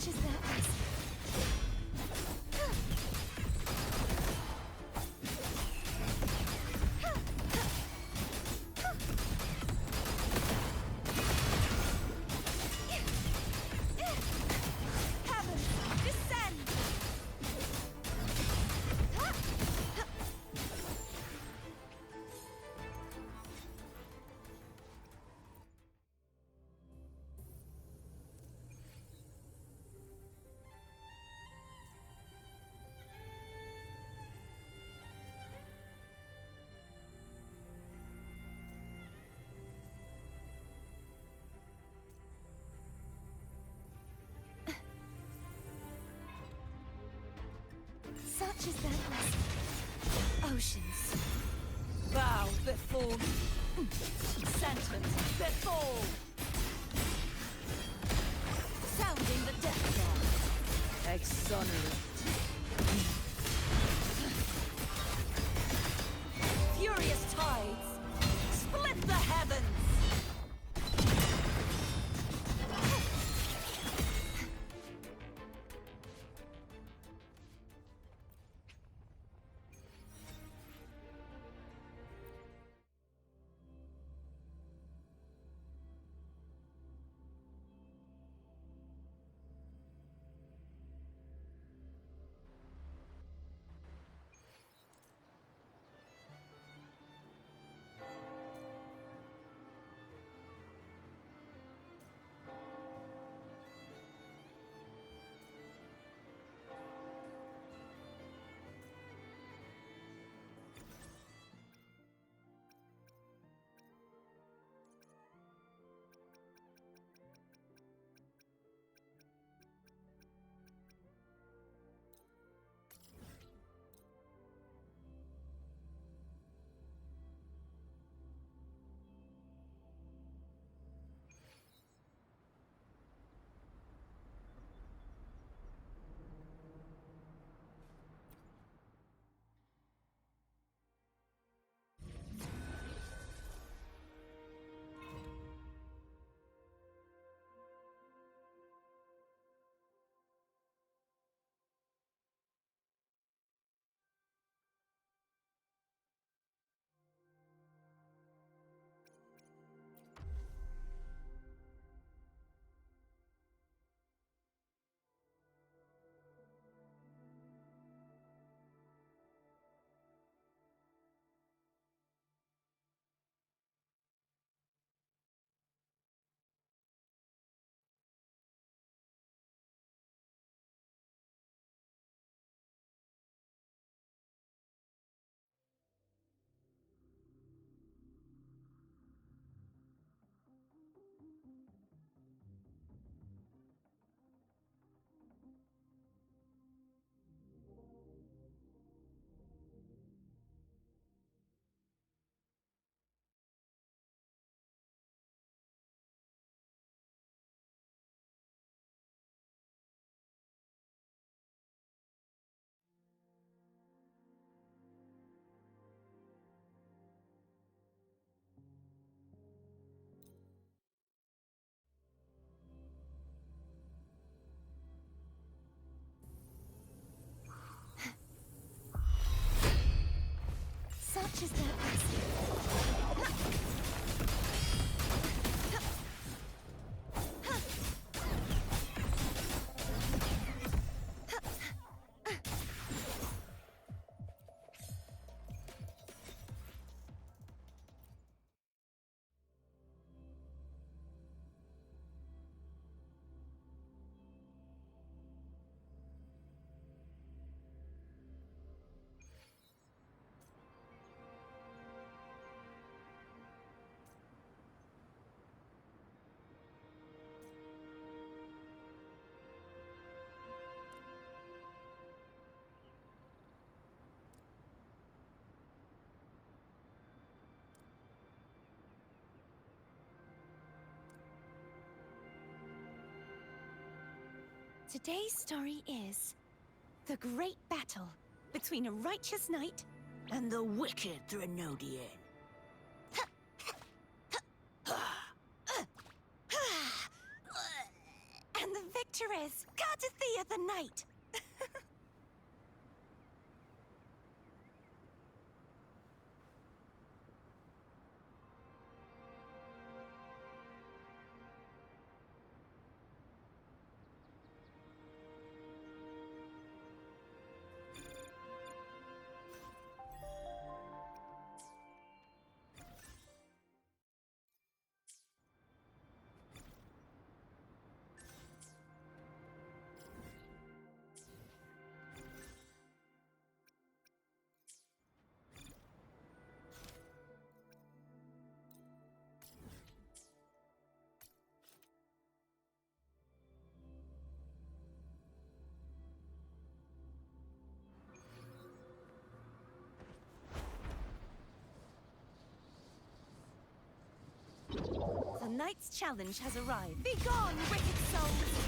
Such as their essence. Such is their blessing. Oceans. Bow before me. Sentence before. Sounding the death knell. Exonerate. Furious tides. Split the heavens. Such is their blessing. Today's story is the great battle between a righteous knight And the wicked Threnodian. and the victor is Yes, courtesy of the night. The knight's challenge has arrived. Begone, wicked souls!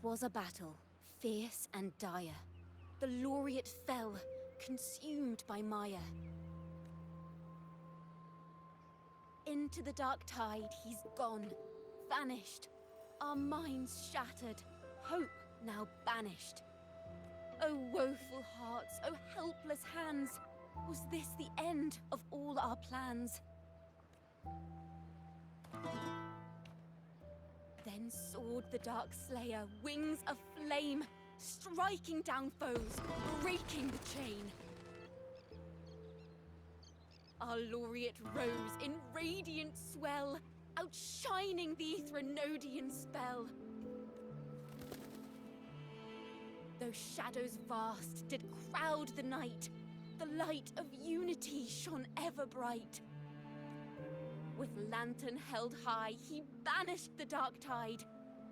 Was a battle, fierce and dire. The laureate fell, consumed by mire. Into the dark tide he's gone, vanished. Our minds shattered, hope now banished. Oh woeful hearts, oh helpless hands, was this the end of all our plans? Then soared the Dark Slayer, wings aflame, striking down foes, breaking the chain. Our laureate rose in radiant swell, outshining the Threnodian spell. Though shadows vast did crowd the night, the light of unity shone ever bright. With lantern held high, he banished the dark tide,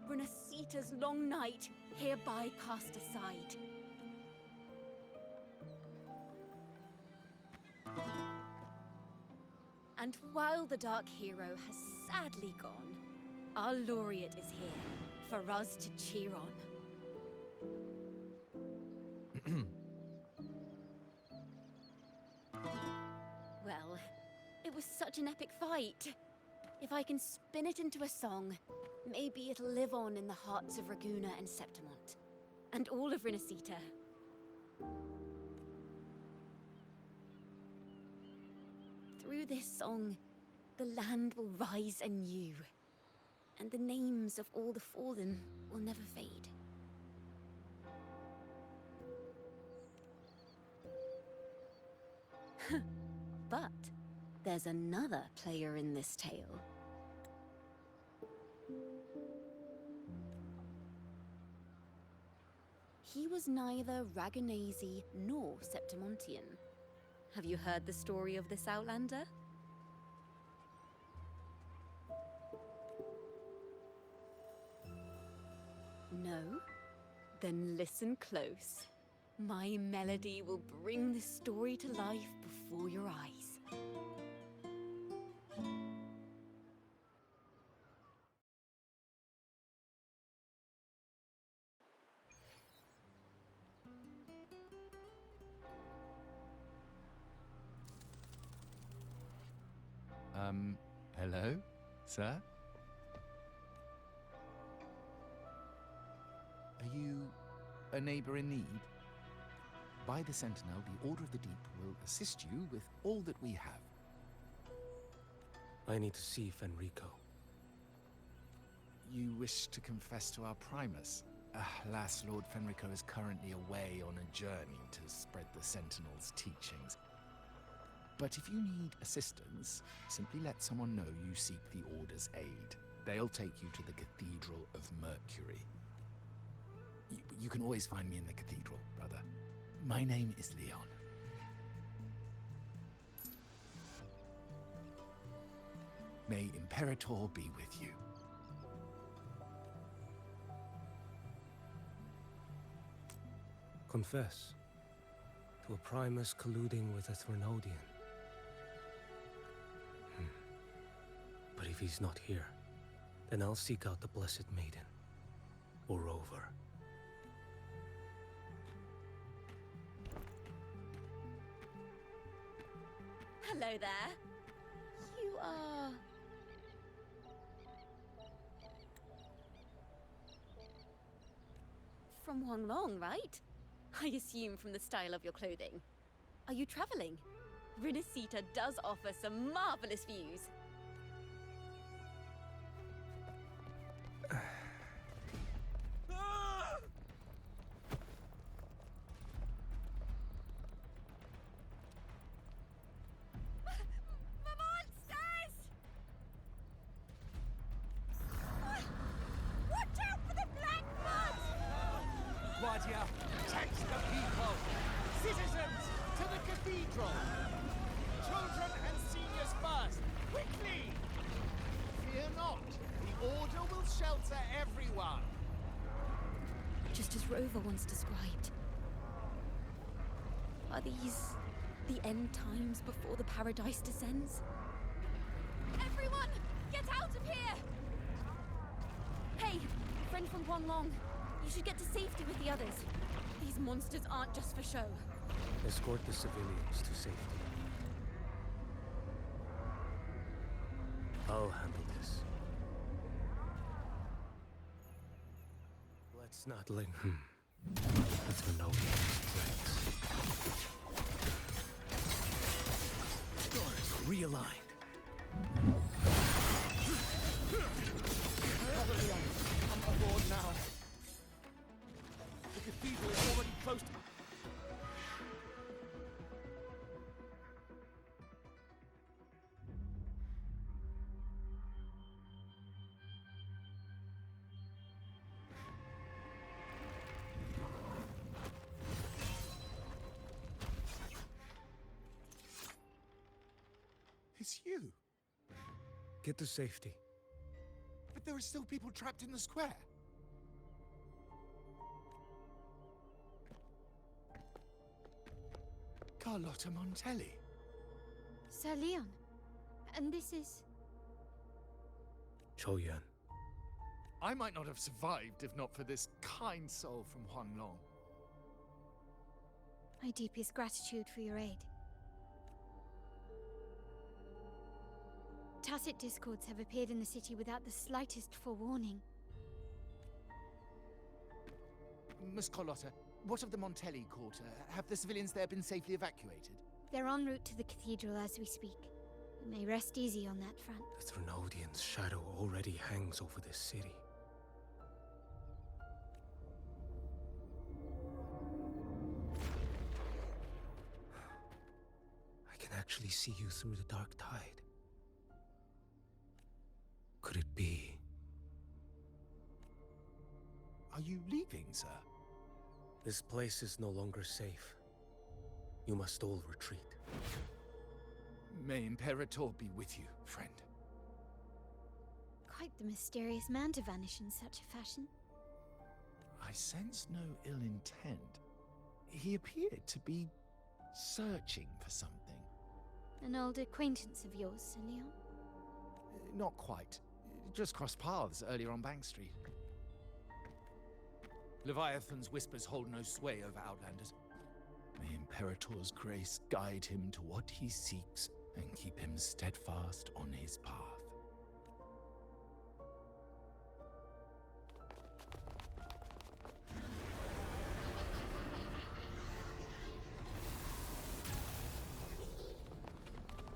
Renasita's long night hereby cast aside. And while the dark hero has sadly gone, our laureate is here for us to cheer on. It was such an epic fight. If I can spin it into a song, maybe it'll live on in the hearts of Raguna and Septimont. And all of Rinascita. Through this song, the land will rise anew. And the names of all the fallen will never fade. But there's another player in this tale. He was neither Raganese nor Septimontian. Have you heard the story of this outlander? No? Then listen close. My melody will bring the story to life before your eyes. Hello, sir? Are you a neighbor in need? By the Sentinel, the Order of the Deep will assist you with all that we have. I need to see Fenrico. You wish to confess to our Primus? Alas, Lord Fenrico is currently away on a journey to spread the Sentinel's teachings. But if you need assistance, simply let someone know you seek the Order's aid. They'll take you to the Cathedral of Mercury. You can always find me in the Cathedral, brother. My name is Leon. May Imperator be with you. Confess to a Primus colluding with a Threnodian. But if he's not here, then I'll seek out the Blessed Maiden. Or Rover. Hello there. You are... from Huanglong, right? I assume from the style of your clothing. Are you traveling? Rinascita does offer some marvelous views. Text the people! Citizens, to the cathedral! Children and seniors first! Quickly! Fear not, the Order will shelter everyone! Just as Rover once described. Are these the end times before the paradise descends? Everyone, get out of here! Hey, friend from Huanglong. You should get to safety with the others. These monsters aren't just for show. Escort the civilians to safety. I'll handle this. Let's not linger. That's for no threats. Doors realigned. I'm aboard now. The cathedral is already close to... It's you. Get to safety. But there are still people trapped in the square. Carlotta Montelli. Sir Leon. And this is... qiuyuan. I might not have survived if not for this kind soul from Huanglong. My deepest gratitude for your aid. tacit discords have appeared in the city without the slightest forewarning. Miss Carlotta, what of the Montelli quarter? Have the civilians there been safely evacuated? They're en route to the cathedral as we speak. You may rest easy on that front. The Threnodian's shadow already hangs over this city. I can actually see you through the dark tide. Could it be? Are you leaving, sir? This place is no longer safe. You must all retreat. May Imperator be with you, friend. Quite the mysterious man to vanish in such a fashion. I sense no ill intent. He appeared to be searching for something. An old acquaintance of yours, Sir Leon? Not quite. Just crossed paths earlier on Bank Street. Leviathan's whispers hold no sway over Outlanders. May Imperator's grace guide him to what he seeks and keep him steadfast on his path.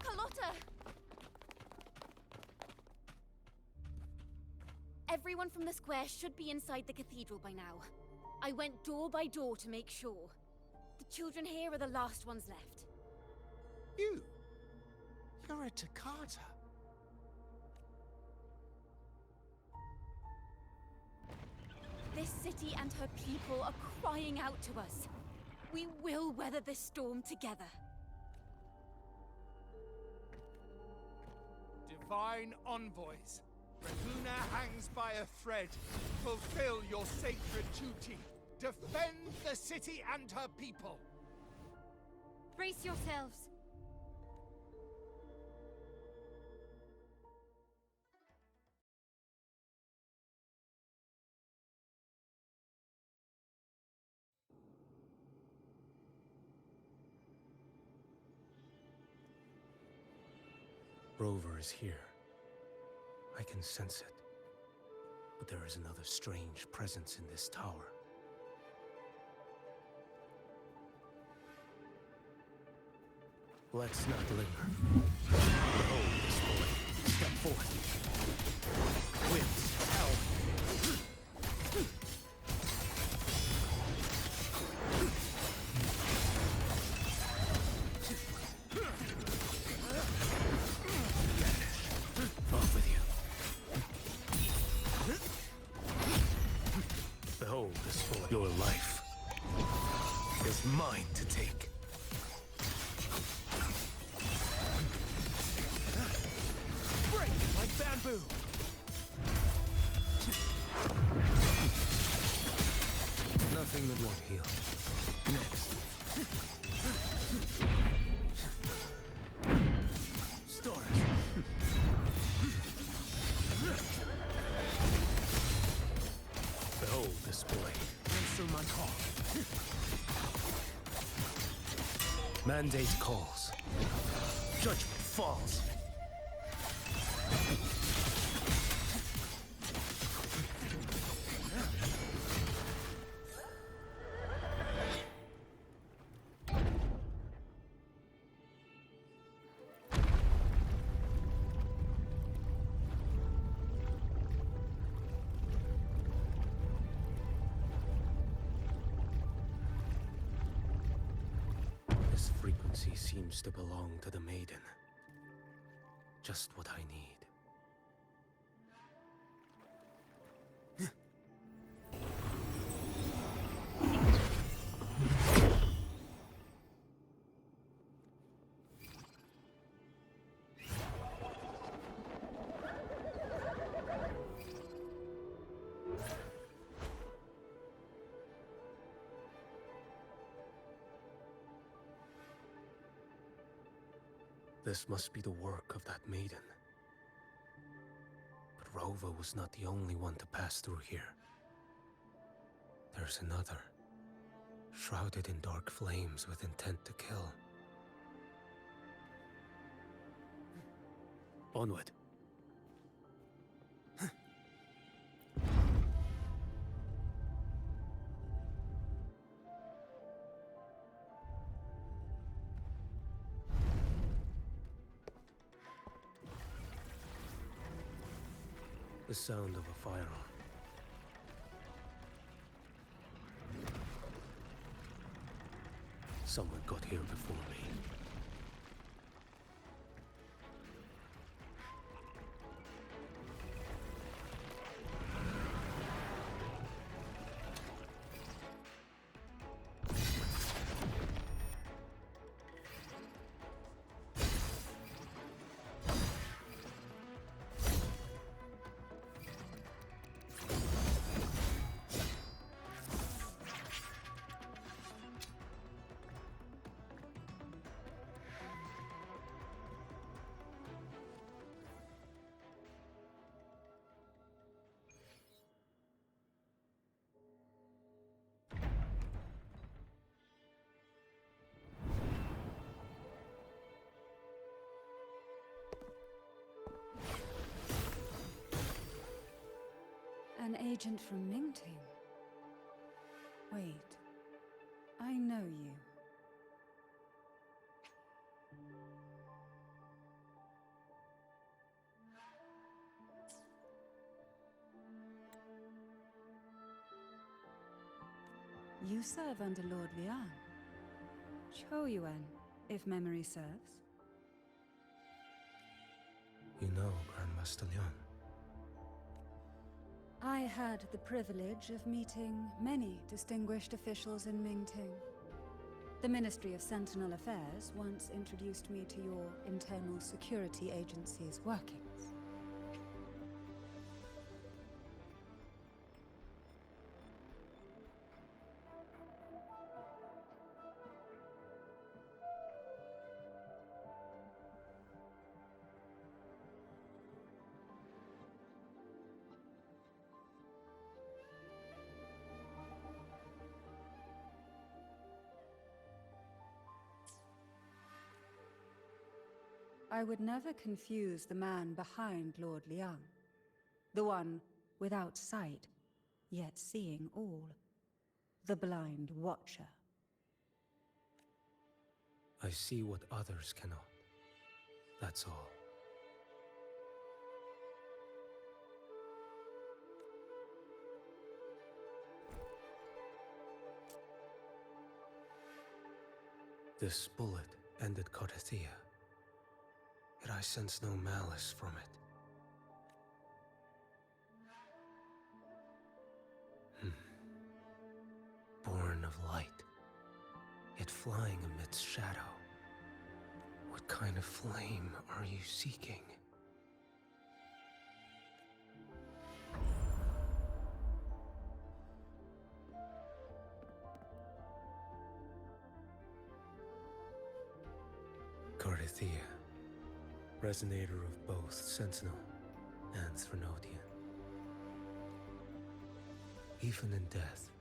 Carlotta! Everyone from the square should be inside the cathedral by now. I went door by door to make sure. The children here are the last ones left. You're a Toccata. This city and her people are crying out to us. We will weather this storm together. Divine envoys, Rahuna hangs by a thread. Fulfill your sacred duty. Defend the city and her people. Brace yourselves. Rover is here. I can sense it. But there is another strange presence in this tower. Let's not linger. Behold this boy. Step forth. Winds of hell. Off with you. Behold this boy. Your life is mine to take. Like bamboo. Nothing that won't heal. Next. Storage. Behold this blade. Answer my call. Mandate calls. Judgment falls. This frequency seems to belong to the maiden. Just what I need. This must be the work of that maiden. But Rova was not the only one to pass through here. There's another, shrouded in dark flames with intent to kill. Onward. The sound of a firearm. Someone got here before me. An agent from Mingting? Wait, I know you. You serve under Lord Liang. qiuyuan, if memory serves. You know Grandmaster Liang. I had the privilege of meeting many distinguished officials in Mingting. The Ministry of Sentinel Affairs once introduced me to your internal security agency's workings. I would never confuse the man behind Lord Liang. The one without sight, yet seeing all. The blind watcher. I see what others cannot. That's all. This bullet ended Carthia. Yet I sense no malice from it. Born of light, yet flying amidst shadow. What kind of flame are you seeking? Carthia, resonator of both Sentinel and Threnodian. Even in death,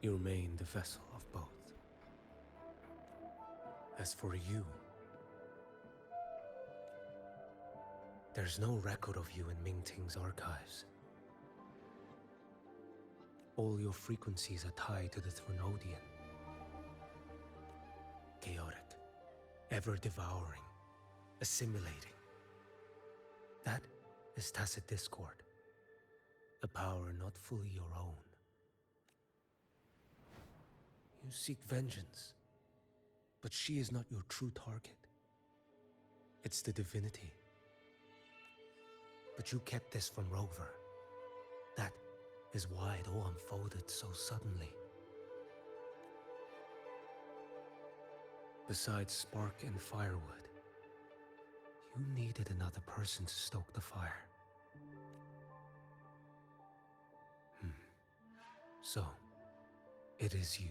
you remain the vessel of both. As for you, there's no record of you in Mingting's archives. All your frequencies are tied to the Threnodian. Chaotic, ever-devouring, assimilating. That is tacit discord, a power not fully your own. You seek vengeance, but she is not your true target. It's the divinity. But you kept this from Rover. That is why it all unfolded so suddenly. Besides spark and firewood, you needed another person to stoke the fire. So, it is you.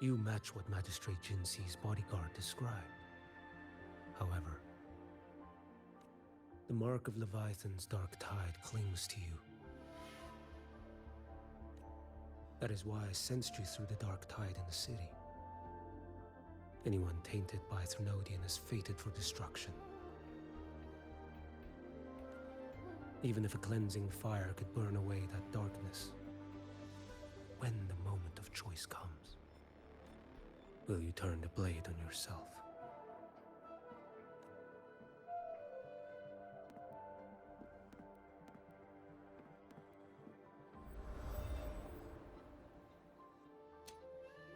You match what Magistrate Jinxi's bodyguard described. However, the mark of Leviathan's dark tide clings to you. That is why I sensed you through the dark tide in the city. Anyone tainted by Threnodian is fated for destruction. Even if a cleansing fire could burn away that darkness, when the moment of choice comes, will you turn the blade on yourself?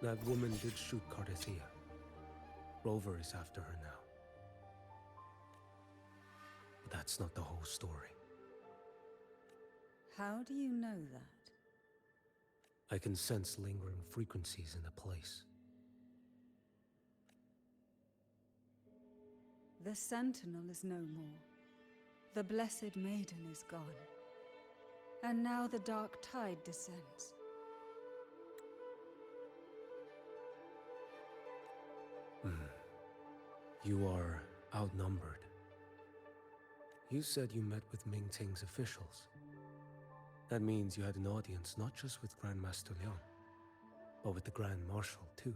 That woman did shoot Cardathia. Rover is after her now. But that's not the whole story. How do you know that? I can sense lingering frequencies in the place. The Sentinel is no more. The Blessed Maiden is gone. And now the Dark Tide descends. You are outnumbered. You said you met with Ming Ting's officials. That means you had an audience not just with Grandmaster Liang, but with the Grand Marshal too.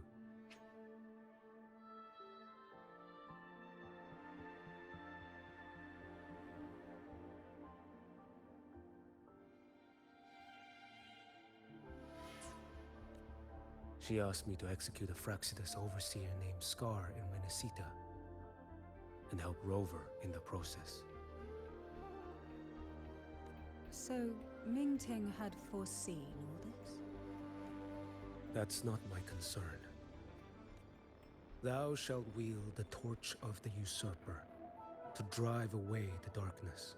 She asked me to execute a Fraxidus overseer named Scar in Renacita, and help Rover in the process. So, Ming Ting had foreseen all this? That's not my concern. Thou shalt wield the torch of the usurper to drive away the darkness.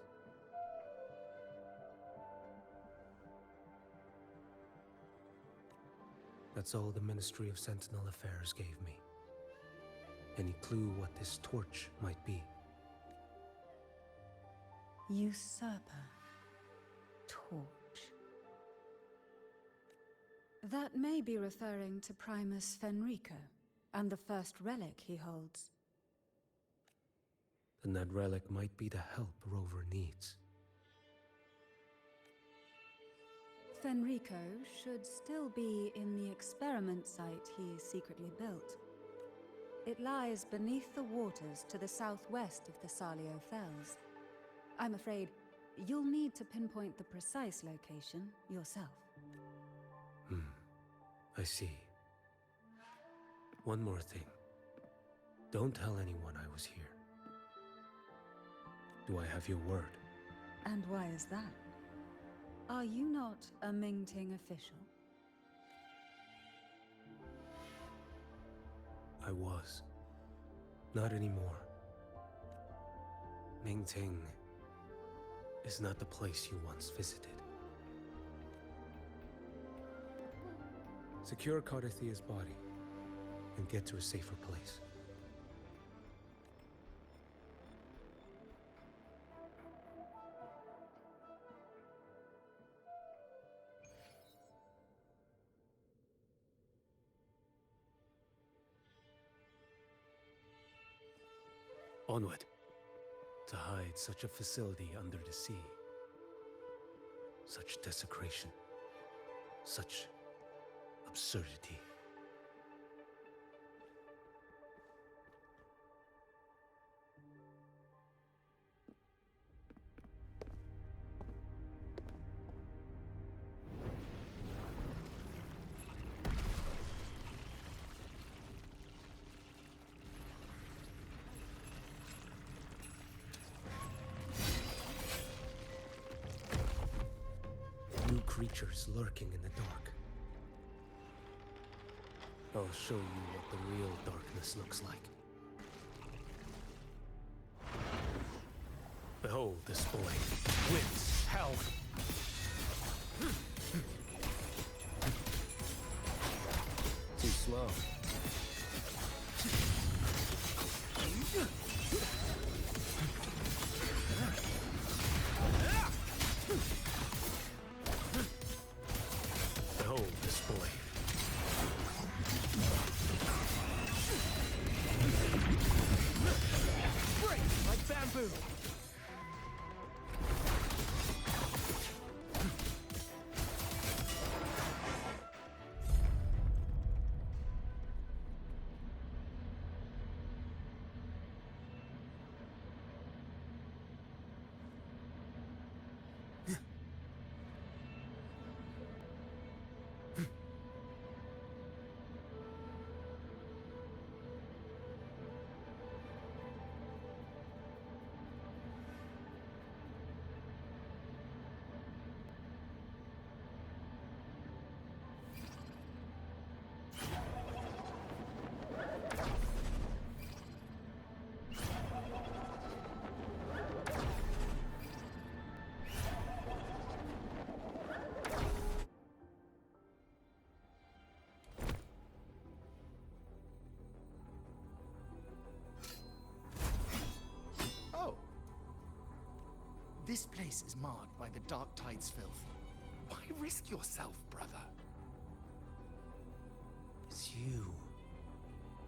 That's all the Ministry of Sentinel Affairs gave me. Any clue what this torch might be? Usurper. Torch. That may be referring to Primus Fenrico, and the first relic he holds. Then that relic might be the help Rover needs. Fenrico should still be in the experiment site he secretly built. It lies beneath the waters to the southwest of the Salio Fells. I'm afraid you'll need to pinpoint the precise location yourself. I see. One more thing. Don't tell anyone I was here. Do I have your word? And why is that? Are you not a Ming Ting official? I was. Not anymore. Ming Ting is not the place you once visited. Secure Cardathia's body and get to a safer place. Onward. To hide such a facility under the sea. Such desecration. Such absurdity. New creatures lurking in the dark. I'll show you what the real darkness looks like. Behold this boy. Winds, hell. Too slow. Behold this boy. Break like bamboo. This place is marred by the Dark Tide's filth. Why risk yourself, brother? It's you.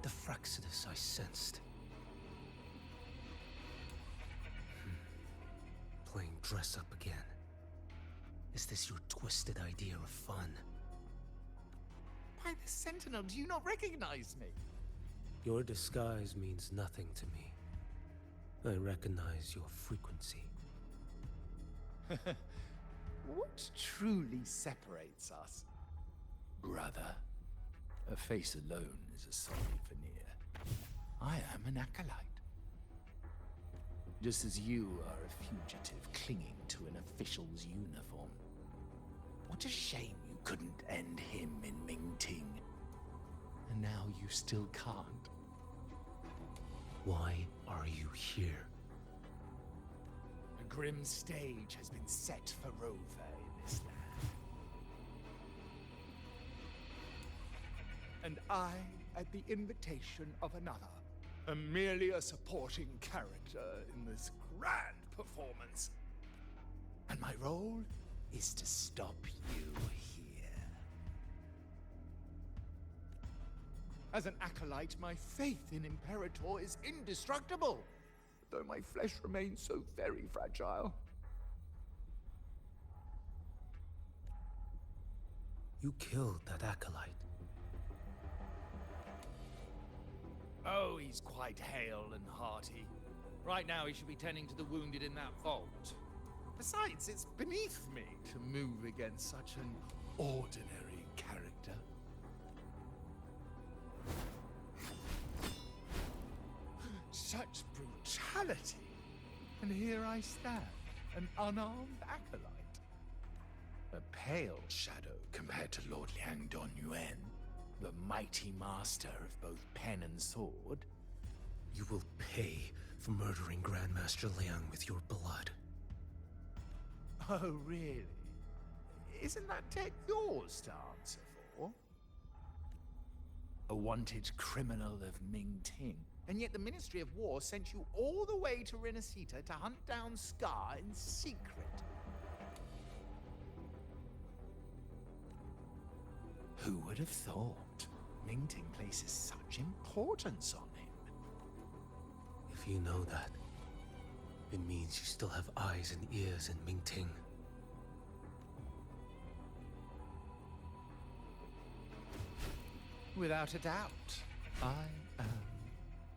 The Fraxidus I sensed. Playing dress up again. Is this your twisted idea of fun? By the Sentinel, do you not recognize me? Your disguise means nothing to me. I recognize your frequency. What truly separates us? Brother, a face alone is a sorry veneer. I am an acolyte. Just as you are a fugitive clinging to an official's uniform. What a shame you couldn't end him in Mingting. And now you still can't. Why are you here? A grim stage has been set for Rover in this land. And I, at the invitation of another, am merely a supporting character in this grand performance. And my role is to stop you here. As an acolyte, my faith in Imperator is indestructible, though my flesh remains so very fragile. You killed that acolyte. Oh, he's quite hale and hearty. Right now, he should be tending to the wounded in that vault. Besides, it's beneath me to move against such an ordinary character. Such brutality! And here I stand, an unarmed acolyte. A pale shadow compared to Lord Liang Donyuan, the mighty master of both pen and sword. You will pay for murdering Grandmaster Liang with your blood. Oh, really? Isn't that tech yours to answer for? A wanted criminal of Mingting, and yet the Ministry of War sent you all the way to Renacita to hunt down Scar in secret. Who would have thought Mingting places such importance on him? If you know that, it means you still have eyes and ears in Mingting. Without a doubt, I am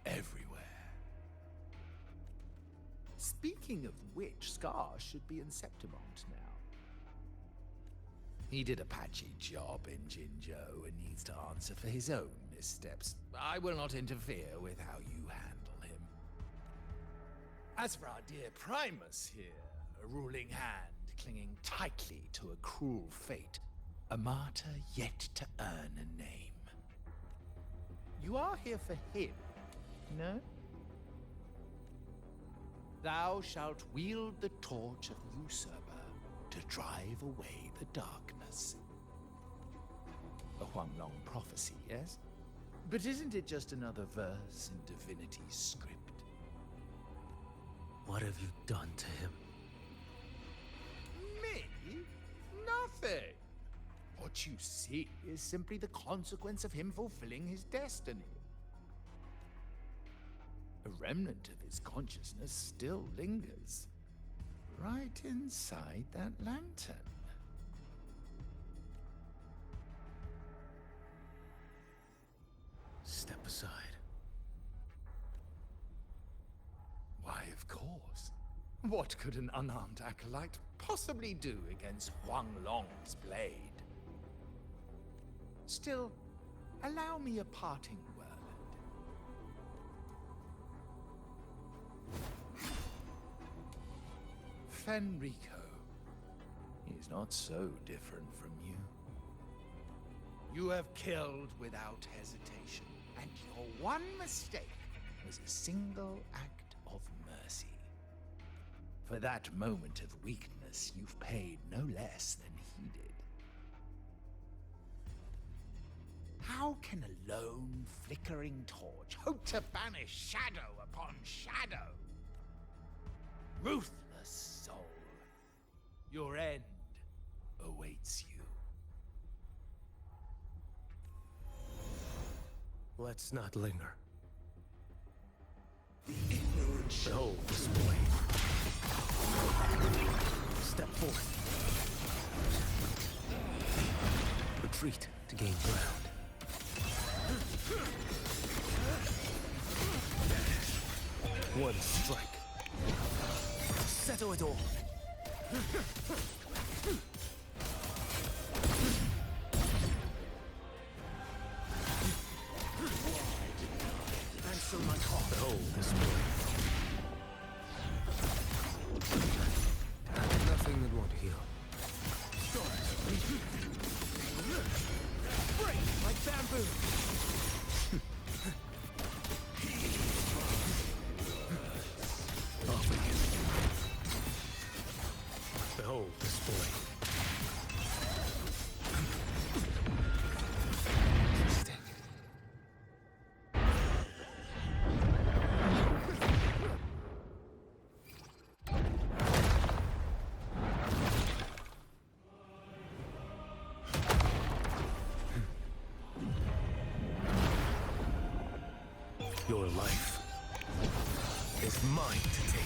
everywhere. Speaking of which, Scar should be in Septimont now. He did a patchy job in Jinzhou and needs to answer for his own missteps. I will not interfere with how you handle him. As for our dear Primus here, a ruling hand clinging tightly to a cruel fate, a martyr yet to earn a name. You are here for him, no? Thou shalt wield the torch of the usurper to drive away the darkness. A Huanglong prophecy, yes? But isn't it just another verse in Divinity's script? What have you done to him? Me? Nothing. What you see is simply the consequence of him fulfilling his destiny. A remnant of his consciousness still lingers, right inside that lantern. Step aside. Why, of course. What could an unarmed acolyte possibly do against Huanglong's blade? Still, allow me a parting word. Fenrico, he's not so different from you. You have killed without hesitation, and your one mistake was a single act of mercy. For that moment of weakness, you've paid no less than he did. How can a lone, flickering torch hope to banish shadow upon shadow? Ruthless soul, Your end awaits you. Let's not linger. Behold this boy. Step forth. Retreat to gain ground. One strike. Settle it all. Answer my call. Behold this boy. Nothing that won't heal. Break like bamboo. Off again. Behold this boy. Interesting. Your life is mine to take.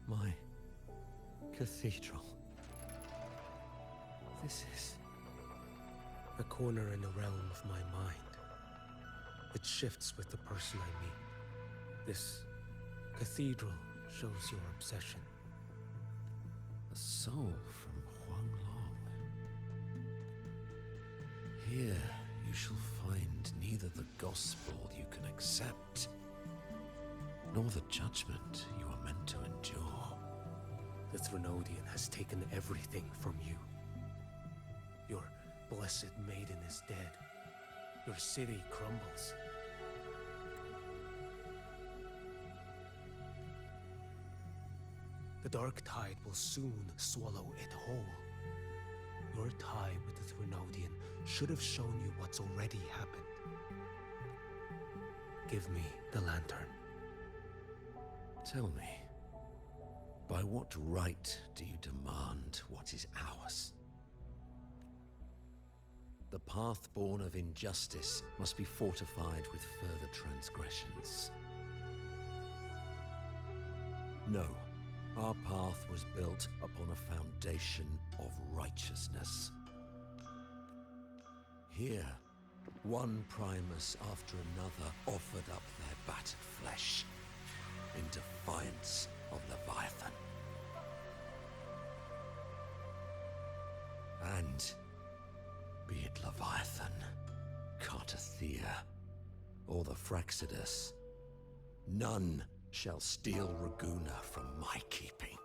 My cathedral. This is... A corner in the realm of my mind. It shifts with the person I meet. This cathedral shows your obsession. a soul from Huanglong. Here you shall find neither the gospel you can accept, nor the judgment you are meant to endure. The Threnodian has taken everything from you. Your blessed maiden is dead. Your city crumbles. The dark tide will soon swallow it whole. Your tie with the Threnodian should have shown you what's already happened. Give me the lantern. Tell me, by what right do you demand what is ours? The path born of injustice must be fortified with further transgressions. No, our path was built upon a foundation of righteousness. Here, one Primus after another offered up their battered flesh in defiance of Leviathan. And be it Leviathan, Cartathea, or the Fraxidus, none shall steal Raguna from my keeping.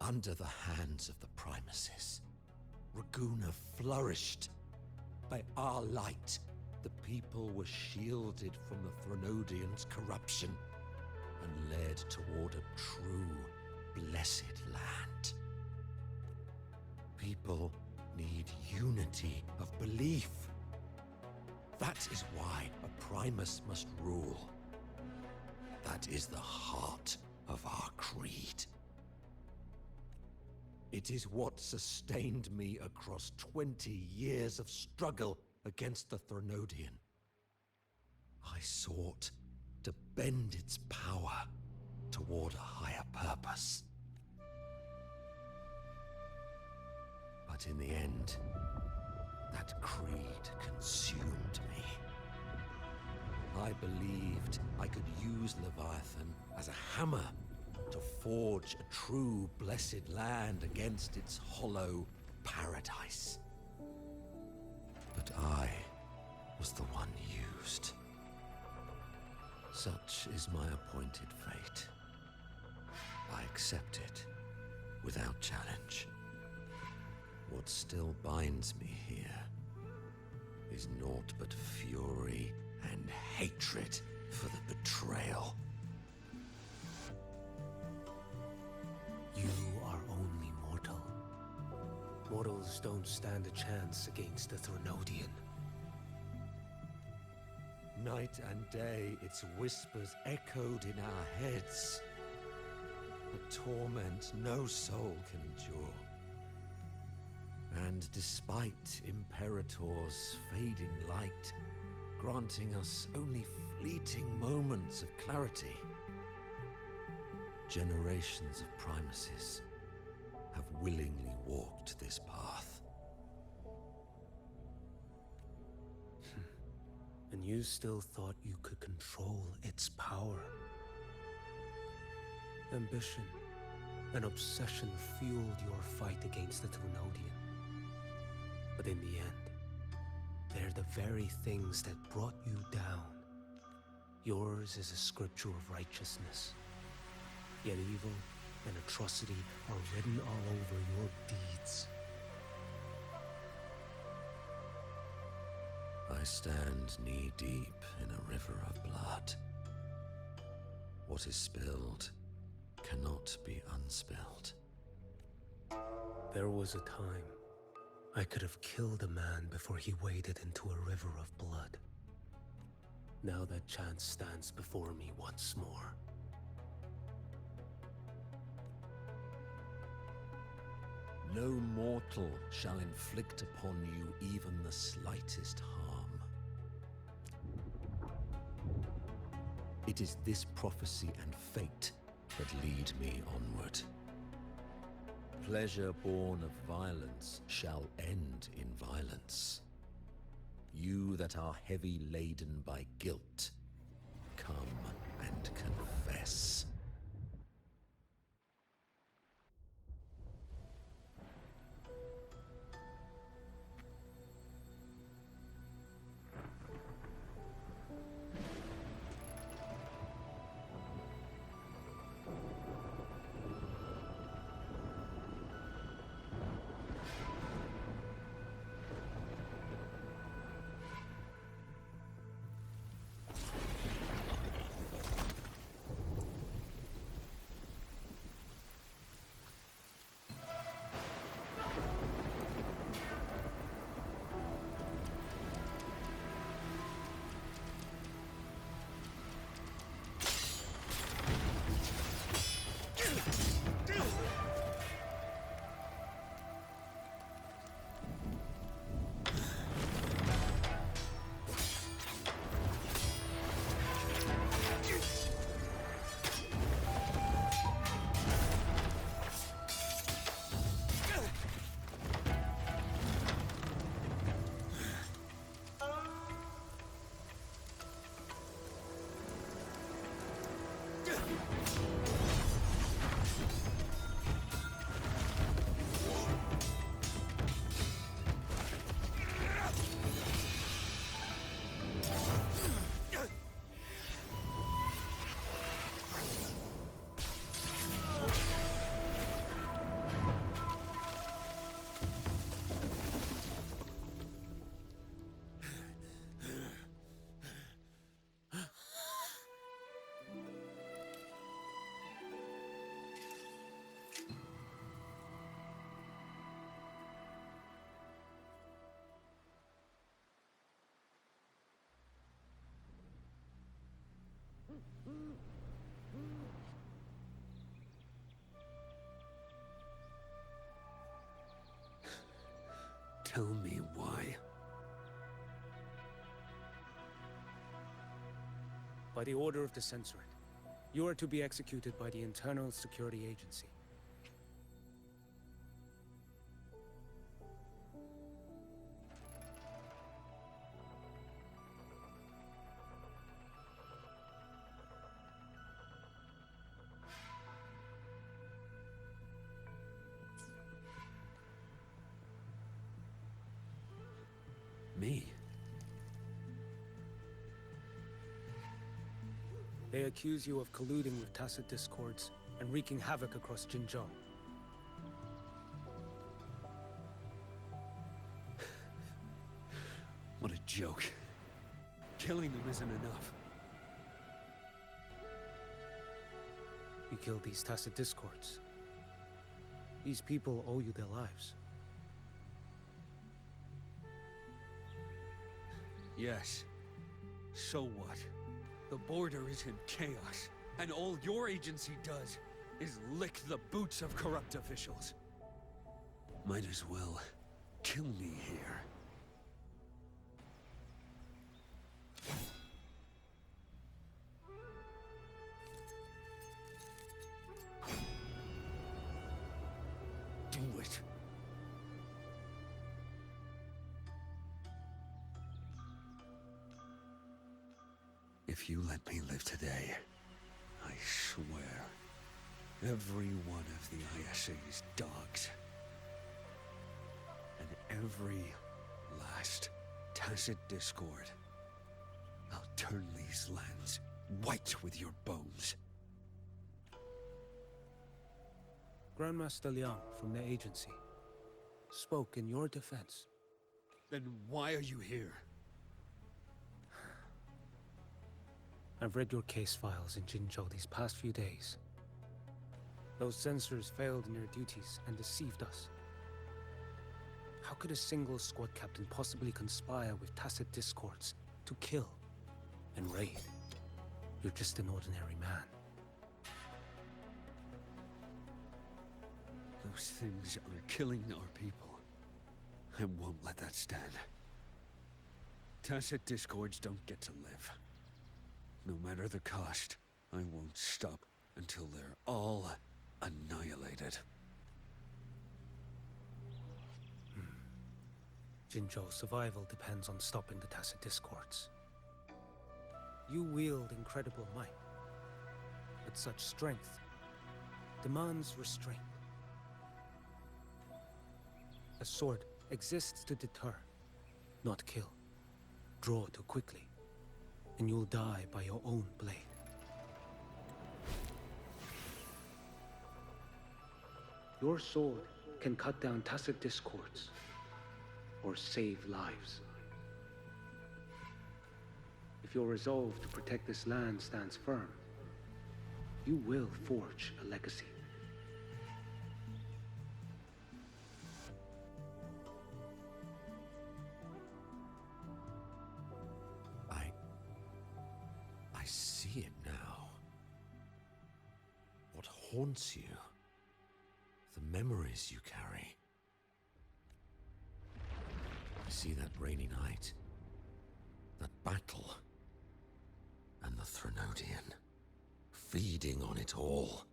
Under the hands of the Primuses, Raguna flourished. By our light, the people were shielded from the Threnodians' corruption and led toward a true, blessed land. People need unity of belief. That is why a Primus must rule. That is the heart of our creed. It is what sustained me across 20 years of struggle against the Threnodian. I sought to bend its power toward a higher purpose. But in the end, that creed consumed me. I believed I could use Leviathan as a hammer to forge a true blessed land against its hollow paradise. But I was the one used. Such is my appointed fate. I accept it without challenge. What still binds me here is naught but fury and hatred for the betrayal. You are only mortal. Mortals don't stand a chance against the Threnodian. Night and day, its whispers echoed in our heads. A torment no soul can endure. And despite Imperator's fading light, granting us only fleeting moments of clarity, generations of Primuses have willingly walked this path. And you still thought you could control its power. Ambition and obsession fueled your fight against the Threnodian. But in the end, they're the very things that brought you down. Yours is a scripture of righteousness. Yet evil and atrocity are written all over your deeds. I stand knee-deep in a river of blood. What is spilled cannot be unspilled. There was a time I could have killed a man before he waded into a river of blood. Now that chance stands before me once more. No mortal shall inflict upon you even the slightest harm. It is this prophecy and fate that lead me onward. Pleasure born of violence shall end in violence. You that are heavy laden by guilt, come and confess. Tell me why. By the order of the Censorate, you are to be executed by the Internal Security Agency. Me? They accuse you of colluding with tacit discords and wreaking havoc across Jinzhou. joke. Killing them isn't enough. You killed these tacit discords. These people owe you their lives. Yes. So what? The border is in chaos, and all your agency does is lick the boots of corrupt officials. Might as well kill me here. Do it. If you let me live today, I swear, every one of the ISA's dogs, and every last tacit discord, I'll turn these lands white with your bones. Grandmaster Liang from the agency spoke in your defense. Then why are you here? I've read your case files in Jinzhou these past few days. Those censors failed in their duties and deceived us. How could a single squad captain possibly conspire with tacit discords to kill and raid? You're just an ordinary man. Those things are killing our people. I won't let that stand. Tacit discords don't get to live. No matter the cost, I won't stop until they're all annihilated. Jinzhou's survival depends on stopping the tacit discords. You wield incredible might, but such strength demands restraint. A sword exists to deter, not kill. Draw too quickly, and you'll die by your own blade. Your sword can cut down tacit discords, or save lives. If your resolve to protect this land stands firm, you will forge a legacy. I see it now. What haunts you? The memories you carry. I see that rainy night, that battle, and the Threnodian, feeding on it all.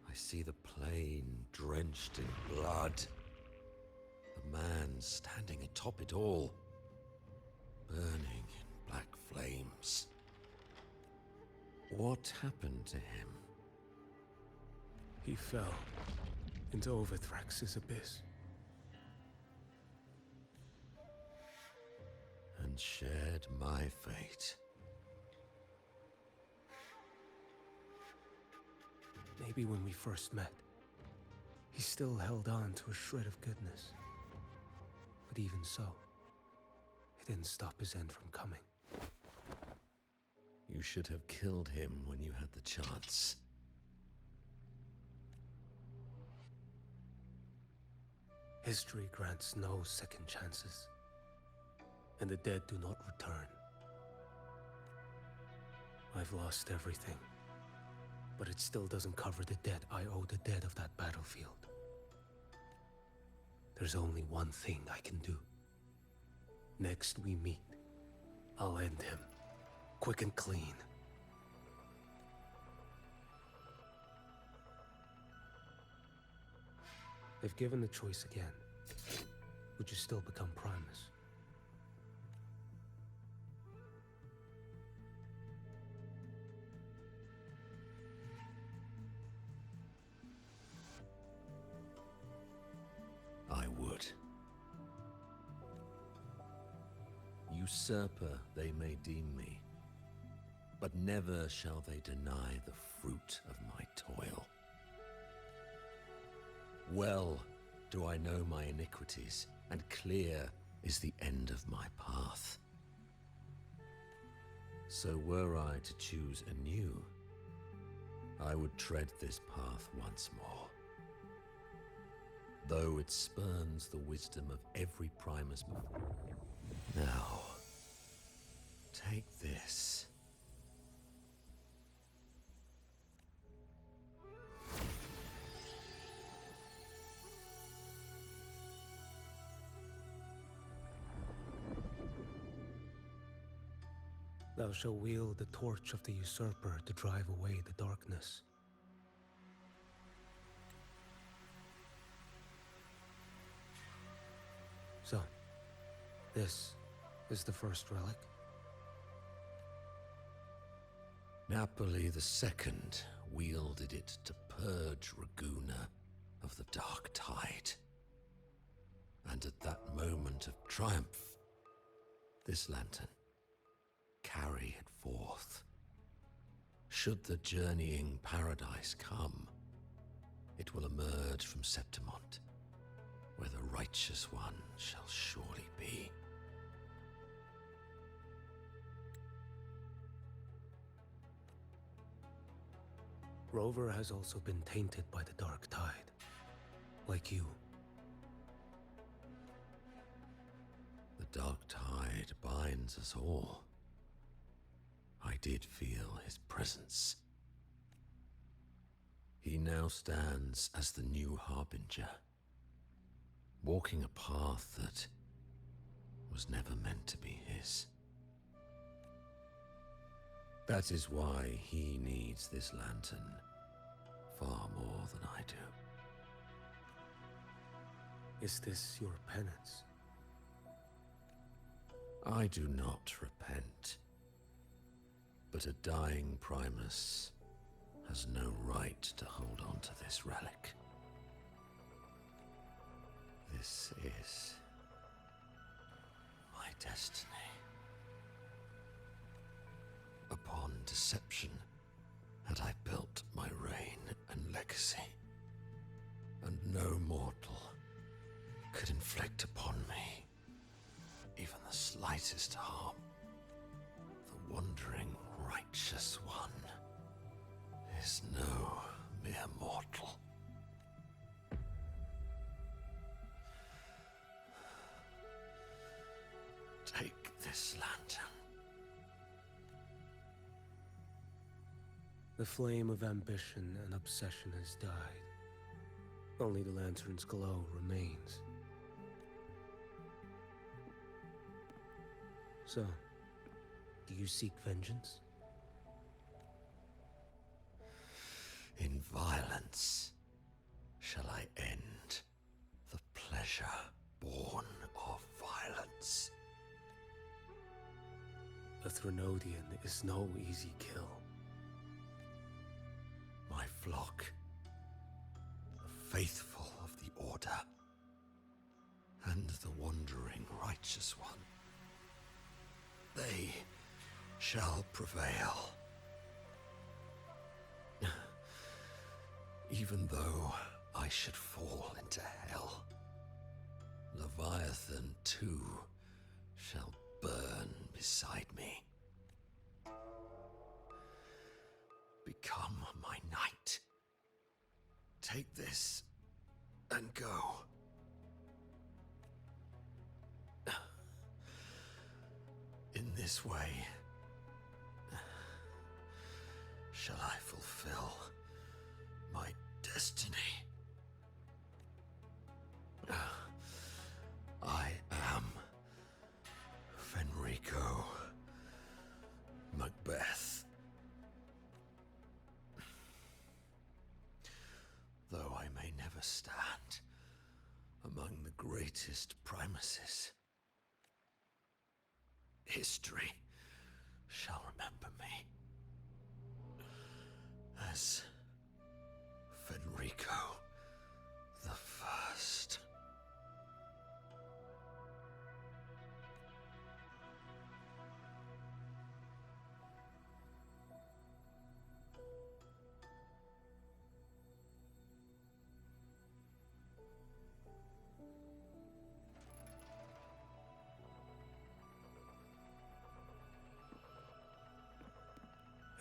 I see the plain drenched in blood, the man standing atop it all, burning in black flames. What happened to him? He fell into Overthrax's abyss. And shared my fate. Maybe when we first met, he still held on to a shred of goodness. But even so, it didn't stop his end from coming. You should have killed him when you had the chance. History grants no second chances, and the dead do not return. I've lost everything, but it still doesn't cover the debt I owe the dead of that battlefield. There's only one thing I can do. Next we meet, I'll end him, quick and clean. If given the choice again, would you still become Primus? I would. Usurper they may deem me, but never shall they deny the fruit of my toil. Well do I know my iniquities, and clear is the end of my path. So were I to choose anew, I would tread this path once more. Though it spurns the wisdom of every Primus before. Now, take this. Thou shalt wield the torch of the usurper to drive away the darkness. So, this is the first relic? Napoli the Second wielded it to purge Raguna of the dark tide. And at that moment of triumph, this lantern, carry it forth. Should the journeying paradise come, it will emerge from Septimont, where the righteous one shall surely be. Rover has also been tainted by the dark tide, like you. The dark tide binds us all. I did feel his presence. He now stands as the new harbinger, walking a path that was never meant to be his. That is why he needs this lantern far more than I do. Is this your penance? I do not repent, but a dying Primus has no right to hold on to this relic. This is my destiny. Upon deception had I built my reign and legacy, and no mortal could inflict upon me even the slightest harm. The wandering righteous one is no mere mortal. Take this lantern. The flame of ambition and obsession has died. Only the lantern's glow remains. So, do you seek vengeance? In violence shall I end the pleasure born of violence. A Threnodian is no easy kill. My flock, the faithful of the Order, and the wandering righteous one, they shall prevail. Even though I should fall into hell, Leviathan too shall burn beside me. Become my knight. Take this and go. In this way, shall I fulfill my destiny. I am Fenrico Macbeth. Though I may never stand among the greatest Primuses, history shall remember me as Fenrico the First.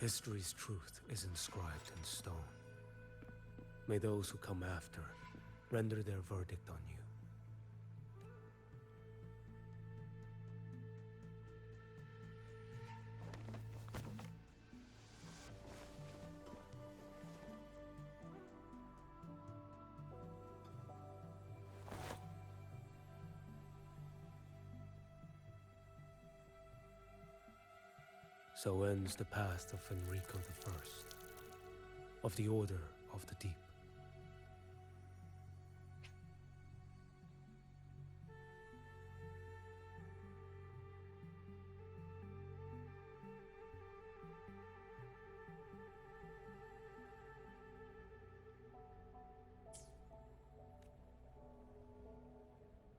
History's truth is inscribed in stone. May those who come after render their verdict on you. So ends the path of Fenrico I, of the Order of the Deep.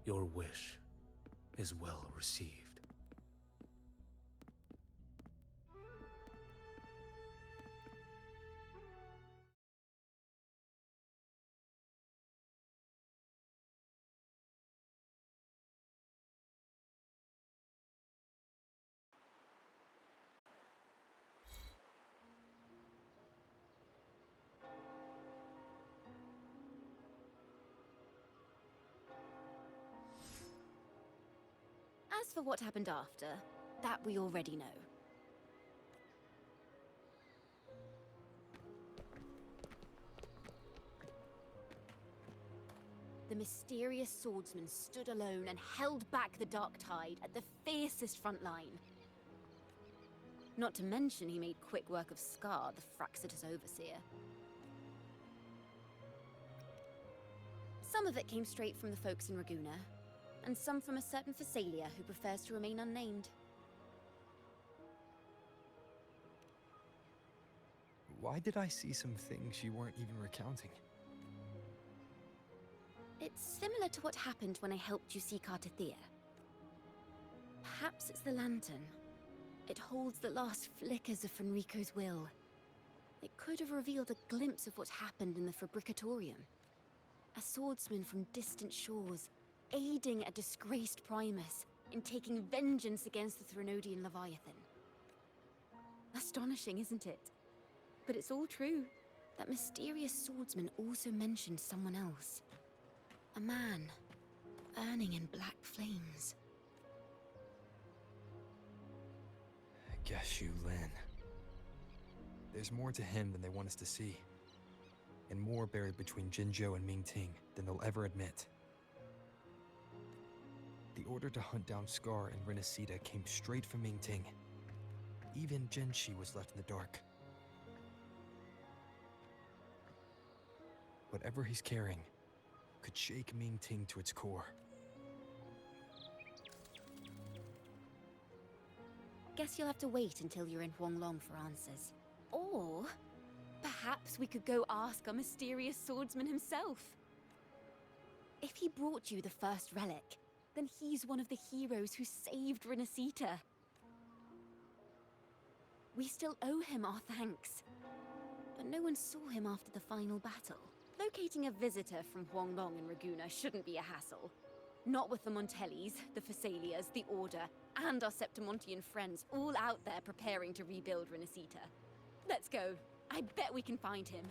Your wish is well received. As for what happened after, that we already know. The mysterious swordsman stood alone and held back the Dark Tide at the fiercest front line. Not to mention he made quick work of Scar, the Fraxitous Overseer. Some of it came straight from the folks in Raguna, and some from a certain Phasalia who prefers to remain unnamed. Why did I see some things you weren't even recounting? It's similar to what happened when I helped you seek Artathea. Perhaps it's the lantern. It holds the last flickers of Fenrico's will. It could have revealed a glimpse of what happened in the Fabricatorium. A swordsman from distant shores, aiding a disgraced Primus in taking vengeance against the Threnodian Leviathan. Astonishing, isn't it? But it's all true. That mysterious swordsman also mentioned someone else. A man, burning in black flames. Qiuyuan. There's more to him than they want us to see. And more buried between Jinzhou and Mingting than they'll ever admit. The order to hunt down Scar and Renacita came straight from Mingting. Even Genshi was left in the dark. Whatever he's carrying could shake Mingting to its core. Guess you'll have to wait until you're in Huanglong for answers. Or perhaps we could go ask our mysterious swordsman himself. If he brought you the first relic, then he's one of the heroes who saved Renacita. We still owe him our thanks. But no one saw him after the final battle. Locating a visitor from Huanglong and Raguna shouldn't be a hassle. Not with the Montellis, the Phasalias, the Order, and our Septimontian friends all out there preparing to rebuild Renacita. Let's go. I bet we can find him.